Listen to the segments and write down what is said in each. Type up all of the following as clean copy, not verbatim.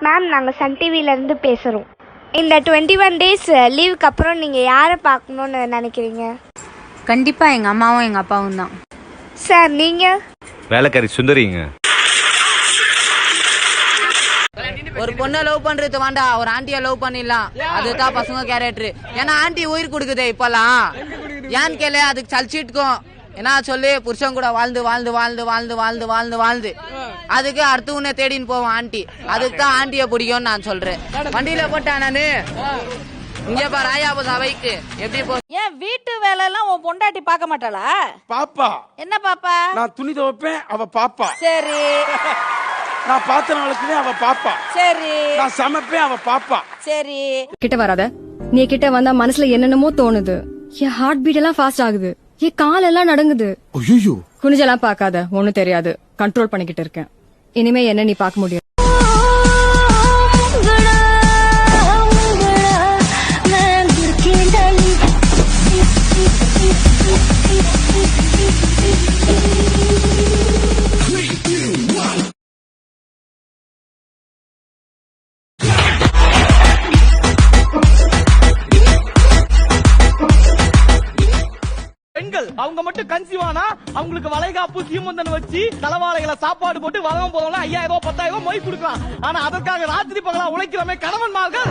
Ma'am நாங்கள் Sun டிவிலேருந்து பேசுகிறோம். இந்த 21 டேஸ் லீவுக்கு அப்புறம் நீங்கள் யாரை பார்க்கணுன்னு நினைக்கிறீங்க? கண்டிப்பாக எங்கள் அம்மாவும் எங்கள் அப்பாவும் தான். சார் நீங்கள்? வேலைக்காரி சுந்தரிங்க. ஒரு பொண்ணை லவ் பண்றது வேண்டா, ஒரு ஆண்டியை லவ் பண்ணிடலாம். அதுதான் பசங்க கேரக்டர். ஏன்னா ஆண்டி உயிர் கொடுக்குதே இப்பெல்லாம். ஏன்னு கேளு, அதுக்கு சலிச்சிட்டுக்கும். என்ன சொல்லி புருஷன் கூட வாழ்ந்து வாழ்ந்து வாழ்ந்து வாழ்ந்து வாழ்ந்து வாழ்ந்து வாழ்ந்து அதுக்கு அடுத்து உன்னை தேடின்னு போவோம் ஆண்டி. அதுக்கு தான் ஆண்டியை பிடிக்கும்னு நான் சொல்றேன். வண்டியில போட்டேன் நானு. இங்க பாரு ராயாபுதா பைக்கு எப்படி போ. ஏன் வீட்டு வேலை எல்லாம் உன் பொண்டாட்டி பார்க்க மாட்டாளா? பாப்பா. என்ன பாப்பா? நான் துணி துவைப்பேன், அவ பாப்பா. சரி. நான் பாத்திரம் வளர்க்குவேன், அவ பாப்பா. சரி. நான் சமைப்பேன், அவ பாப்பா. சரி. கிட்ட வராத. நீ கிட்ட வந்தா மனசுல என்னென்னமோ தோணுது. என் ஹார்ட் பீட் எல்லாம் ஃபாஸ்ட் ஆகுது. என் கால் எல்லாம் நடங்குது. ஐயோ, குனிஞ்செல்லாம் பார்க்காத, ஒண்ணும் தெரியாது. கண்ட்ரோல் பண்ணிக்கிட்டு இருக்கேன். இனிமே என்ன நீ பார்க்க முடியும்? பெண்கள் அவங்க மட்டும் கன்சீவானா அவங்களுக்கு வளைகாப்பு சீமந்தன் வச்சு தலவாழைகளை சாப்பாடு போட்டு வளம் போதவங்க 5000 10,000 மொய் கொடுக்கலாம். ஆனா அதற்காக ராத்திரி பகலா உழைக்கிறமே கணவன்மார்கள்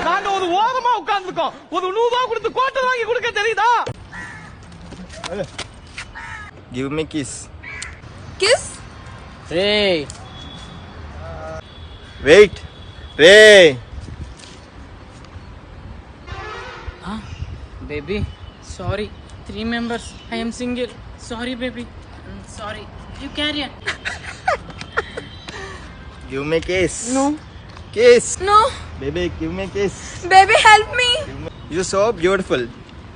நாங்க ஒரு ஓரமா உட்கார்ந்துருக்கோம். ஒரு 100 ரூபாய் கொடுத்து கோட்டை வாங்கி கொடுக்க தெரியுதா? Give me kiss. Kiss? Hey. Wait. Ray. Baby, sorry. 3 members. I am single. Sorry, baby. Sorry. You carry on. Give me kiss. No. Kiss. No. Baby, give me kiss. Baby, help me. You're so beautiful.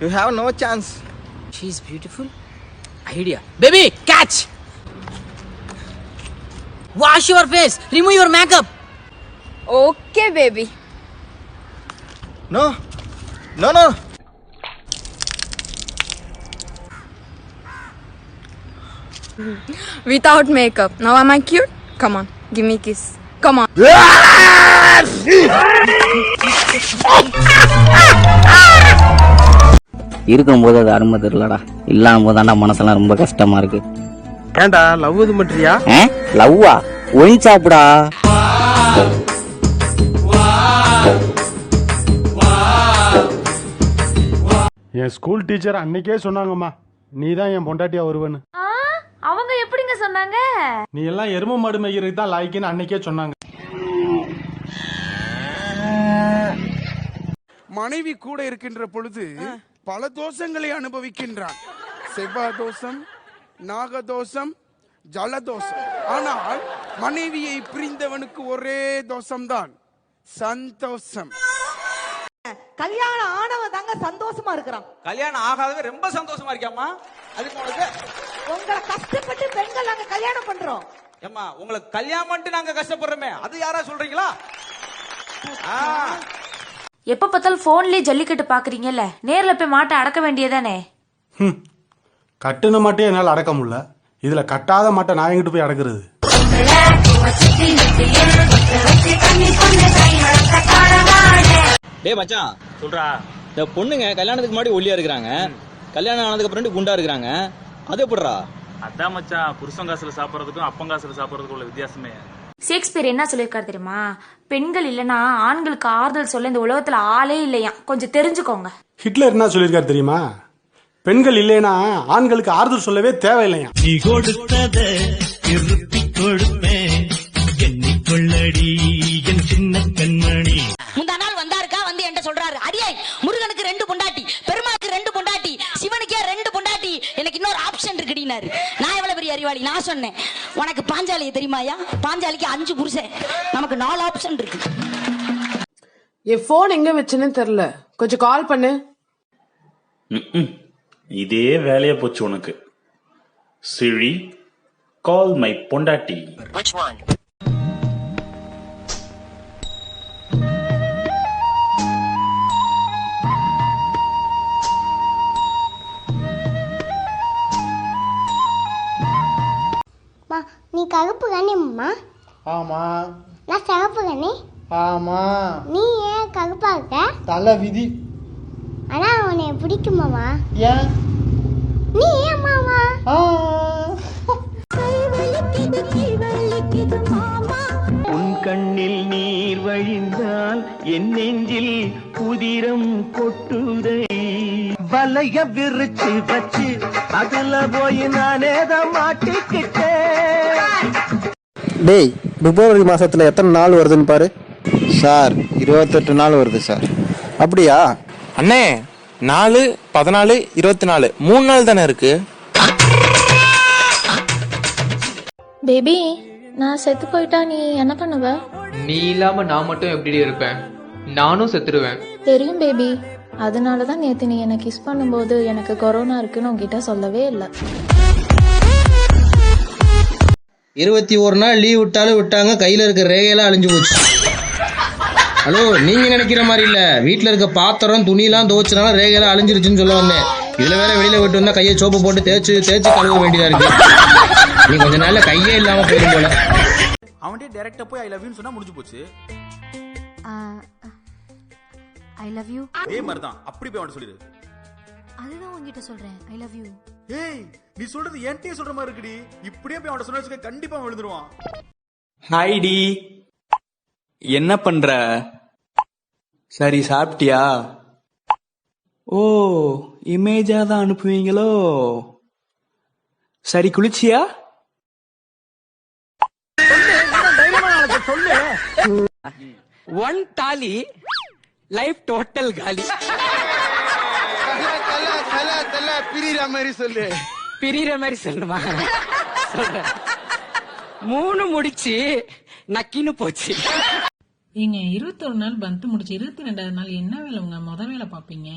You have no chance. She's beautiful. Idea. Baby, catch. Wash your face. Remove your makeup. Okay, baby. No. No, no. Without makeup. Now am I cute? Come on, give me kiss. Come on. இருக்கும்போது அது அருமை தெரியலடா, இல்லாம போதாண்டா மனசெல்லாம் ரொம்ப கஷ்டமா இருக்கு. ஏண்டா லவ் இது பண்றியா? லவ்வா? ஒயின் சாப்பிடா. என் ஸ்கூல் டீச்சர் அன்னைக்கே சொன்னாங்கம்மா, நீ தான் என் பொண்டாட்டியா வருவேன்னு. அவங்க எப்படிங்க சொன்னாங்க? நீ எல்லாம் எரும மாடு மேய்கிறதுக்கு தான் லாய்க்குன்னு அன்னைக்கே சொன்னாங்க. மனைவி கூட இருக்கின்ற பொழுது பல தோஷங்களை அனுபவிக்கின்றான். செவ்வாய் தோஷம், நாகதோஷம், ஜலதோஷம். ஆனால் மனைவியை பிரிந்தவனுக்கு ஒரே தோஷம்தான், சந்தோஷம். கல்யாணம் ஆனவன் தாங்க சந்தோஷமா இருக்கிறான். கல்யாணம் ஆகாதவன் ரொம்ப சந்தோஷமா இருக்காமா. அதுக்கு உங்களை கஷ்டப்பட்டு பெண்கள் நாங்க கல்யாணம் பண்றோம். ஏமா உங்களுக்கு கல்யாணம் பண்ணிட்டு நாங்க கஷ்டப்படுறோமே, அது யாரா சொல்றீங்களா? எப்போ பார்த்தாலும் ஃபோன்லேயே ஜல்லிக்கட்டு பார்க்குறீங்கல்ல, நேரில் போய் மாட்டை அடக்க வேண்டியதானே? கட்டுன மாட்டே என்னால் அடக்க முடியல, இதுல கட்டாத மாட்டை நான் எங்கிட்டு போய் அடக்குறது? டேய் மச்சான், சொல்றா. இந்த பொண்ணுங்க கல்யாணத்துக்கு முன்னாடி ஒல்லியா இருக்கிறாங்க, கல்யாணம் ஆனதுக்கு அப்புறம் குண்டா இருக்கிறாங்க. அது எப்படிடா? அதான் மச்சான், புருஷன் காசுல சாப்பிடறதுக்கும் அப்பன் காசுல சாப்பிடறதுக்கும் உள்ள வித்தியாசமே. ஷேக்ஸ்பியர் என்ன சொல்லியிருக்காரு தெரியுமா? பெண்கள் இல்லைன்னா ஆண்களுக்கு ஆறுதல் சொல்ல இந்த உலகத்துல ஆளே இல்லையா, கொஞ்சம் தெரிஞ்சுக்கோங்க. ஹிட்லர் என்ன சொல்லியிருக்காரு தெரியுமா? பெண்கள் இல்லைன்னா ஆண்களுக்கு ஆறுதல் சொல்லவே தேவையில்லையா. நீ கொடுத்தத திருப்பி கொடுப்பேன், எண்ணிக்கொள்ளடி என் சின்ன கண்மணி. முந்தா நாள் வந்தாருக்கா, வந்து என்கிட்ட சொல்றாரு, அடியே முருகனுக்கு 2 பொண்டாட்டி, பெருமாளுக்கு 2 பொண்டாட்டி, சிவனுக்கே 2 பொண்டாட்டி, எனக்கு இன்னொரு ஆப்ஷன் இருக்குடினாரு. நான் எவ்வளவு பெரிய அறிவாளி. நான் சொன்னேன், உனக்கு பாஞ்சாலியை தெரியுமாயா? பாஞ்சாலிக்கு 5 புருஷன், நமக்கு 4 ஆப்ஷன் இருக்கு. என் போன் எங்க வச்சுன்னு தெரியல, கொஞ்சம் கால் பண்ணு. இதே வேலையா போச்சு உனக்கு. சிரி, கால் மை பொண்டாட்டி. நீ கருப்பு தானேம்மா? ஆமா. நான் சிவப்பு கண்ணி. ஆமா. நீ ஏன் கருப்பா இருக்க? தலை விதி. ஆனா உன்னை பிடிக்குமாமா? ஏன்? நீ ஏன் மாமா? உன் கண்ணில் நீர் வழிந்தால் என் நெஞ்சில் புதிரம் கொட்டுதை. வலைய விரிச்சு வச்சு அதுல போய் நானேதான் மாட்டிக்கிட்டேன். டேய், பிப்ரவரி மாசத்துல எத்தனை நாள் வருதுன்னு பாரு. சார் 28 நாள் வருது சார். அப்படியா அண்ணே? 4, 14, 24 3 நாள் தானே இருக்கு. பேபி, நான் செத்து போயிட்டா நீ என்ன பண்ணுவ? நீ இல்லாம நான் மட்டும் எப்படி இருப்பேன்? நானும் செத்துருவேன். தெரியும் பேபி, அதனாலதான் நேத்து நீ என்ன கிஸ் பண்ணும்போது எனக்கு கொரோனா இருக்குன்னு உங்ககிட்ட சொல்லவே இல்லை. 21 நாள் லீவ் விட்டாலும் விட்டாங்க, கையில இருக்க ரேகையெல்லாம் அழிஞ்சு போச்சு. ஹலோ, நீங்க நினைக்கிற மாதிரி இல்ல, வீட்டுல இருக்க பாத்திரம் துணியெல்லாம் துவச்சனால ரேகையெல்லாம் அழிஞ்சிருச்சுன்னு சொல்ல வந்தேன். இதுல வேற வெளியில விட்டு வந்தா கையை சோப்பு போட்டு தேய்ச்சு கழுவ வேண்டியதா இருக்கு. நீ கொஞ்ச நாள்ல கையே இல்லாம போயிடும் போல. அவன்கிட்ட டைரக்டா போய் ஐ லவ் யூன்னு சொன்னா முடிஞ்சு போச்சு. I love you. அதே மாதிரி தான், அப்படி போய் அவன்கிட்ட சொல்லிடு. அதுதான் உன்கிட்ட சொல்றேன், ஐ லவ் யூ. ஏய், நீ சொல்றது என்கிட்டயே சொல்ற மாதிரி இருக்குடி. இப்படியே போய் அவன்கிட்ட சொன்னா கண்டிப்பா அவன் விழுந்துருவான். ஹாய் டி, என்ன பண்ற? சரி, சாப்பிட்டியா? ஓ, இமேஜா தான் அனுப்புவீங்களோ? சரி, குளிச்சியா? ஒன் தாலி லைஃப் டோட்டல் காலி. பிரிகிற மாதிரி சொல்லு. பிரிகிற மாதிரி சொல்லணுமா? 3 முடிச்சு நக்கின்னு போச்சு. நீங்க 21 நாள் பந்து முடிச்சு 22வது நாள் என்ன வேலை உங்க முத வேலை பாப்பீங்க?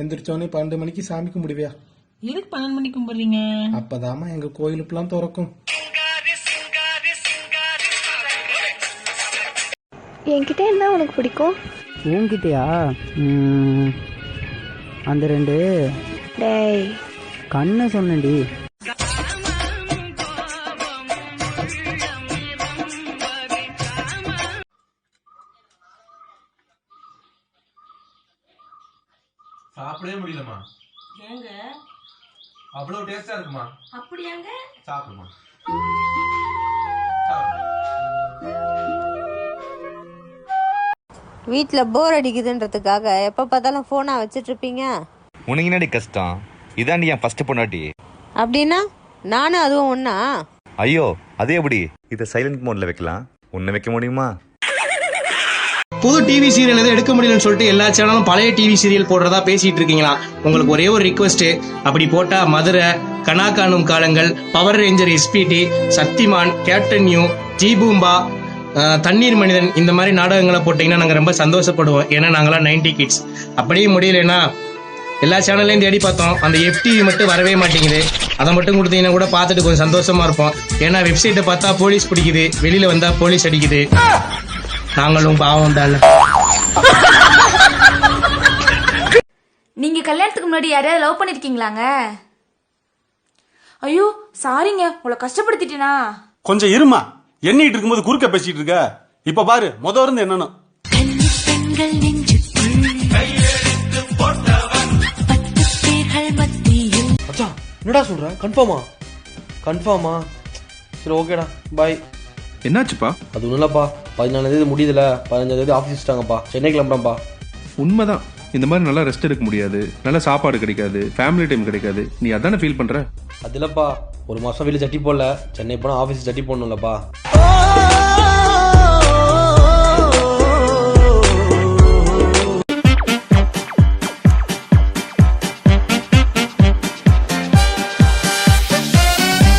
எந்திரிச்சோன்னே 12 மணிக்கு சாமி கும்பிடுவியா? எதுக்கு 12 மணிக்கு கும்பிடுறீங்க? அப்பதாமா எங்க கோயிலுக்குலாம் திறக்கும். என்கிட்ட என்ன உனக்கு பிடிக்கும்? உன்கிட்டயா? அந்த 2 டேய் கண்ணு சொன்னடி. சாப்பிடவே முடியலமா. ஏங்க அவ்வளவு டேஸ்டா இருக்குமா? அப்படியாங்க? சாப்பிடுமா. வீட்டில் போர் அடிக்குதுன்றதுக்காக எப்போ பார்த்தாலும் ஃபோனா வச்சுட்டு இருப்பீங்க. உனக்கு என்னடி கஷ்டம்? இதாண்டி என் ஃபர்ஸ்ட் பொண்டாட்டி. அப்படின்னா நானும் அதுவும் ஒண்ணா? ஐயோ, அதே எப்படி? இதை சைலண்ட் மோட்ல வைக்கலாம். உன்னை வைக்க முடியுமா? புது டிவி சீரியல் எதுவும் எடுக்க முடியலன்னு சொல்லிட்டு எல்லா சேனலும் பழைய டிவி சீரியல் போடுறதா பேசிட்டு இருக்கீங்களா? உங்களுக்கு ஒரே ஒரு ரிக்வெஸ்ட், அப்படி போட்டா Madurai, Kana Kaanum Kaalangal, Power Ranger SPD, Shaktimaan, Captain நியூ, ஜீபூம்பா, தண்ணீர் மனிதன், இந்த மாதிரி நாடகங்களை போட்டீங்கன்னா நாங்கள் ரொம்ப சந்தோஷப்படுவோம். ஏன்னா நாங்களாம் 90 கிட்ஸ். அப்படியே முடியலன்னா எல்லா சேனல்லையும் தேடி பார்த்தோம், அந்த FTV மட்டும் வரவே மாட்டேங்குது. அதை மட்டும் கொடுத்தீங்கன்னா கூட பார்த்துட்டு கொஞ்சம் சந்தோஷமா இருப்போம். ஏன்னா வெப்சைட்டை பார்த்தா போலீஸ் பிடிக்குது, வெளியில வந்தா போலீஸ் அடிக்குது. நாங்களும் பாவம் தான். நீங்க கல்யாணத்துக்கு முன்னாடி யாரையாவது லவ் பண்ணிருக்கீங்களாங்க? ஐயோ சாரிங்க, உங்களை கஷ்டப்படுத்திட்டேனா? கொஞ்சம் இருமா, எண்ணிட்டு இருக்கும்போது குறுக்க பேசிட்டு இருக்க. இப்ப பாரு, முத இருந்து என்னன்னு. என்னடா சொல்ற? கன்ஃபார்மா? சரி, ஓகேடா, பாய். என்னாச்சுப்பா? அது ஒன்றும் இல்லப்பா, 14 தேதி முடியுதுல, 15 தேதி ஆஃபீஸ் வச்சிட்டாங்கப்பா, சென்னை கிளம்புறேன்ப்பா. உண்மைதான், இந்த மாதிரி நல்லா ரெஸ்ட் எடுக்க முடியாது, நல்ல சாப்பாடு கிடைக்காது, ஃபேமிலி டைம் கிடைக்காது. நீ அதானே ஃபீல் பண்ற? அது இல்லப்பா, ஒரு மாசம் வீட்டுல சட்டி போடல, சென்னை போனா ஆஃபீஸ் சட்டி போடணும்லப்பா.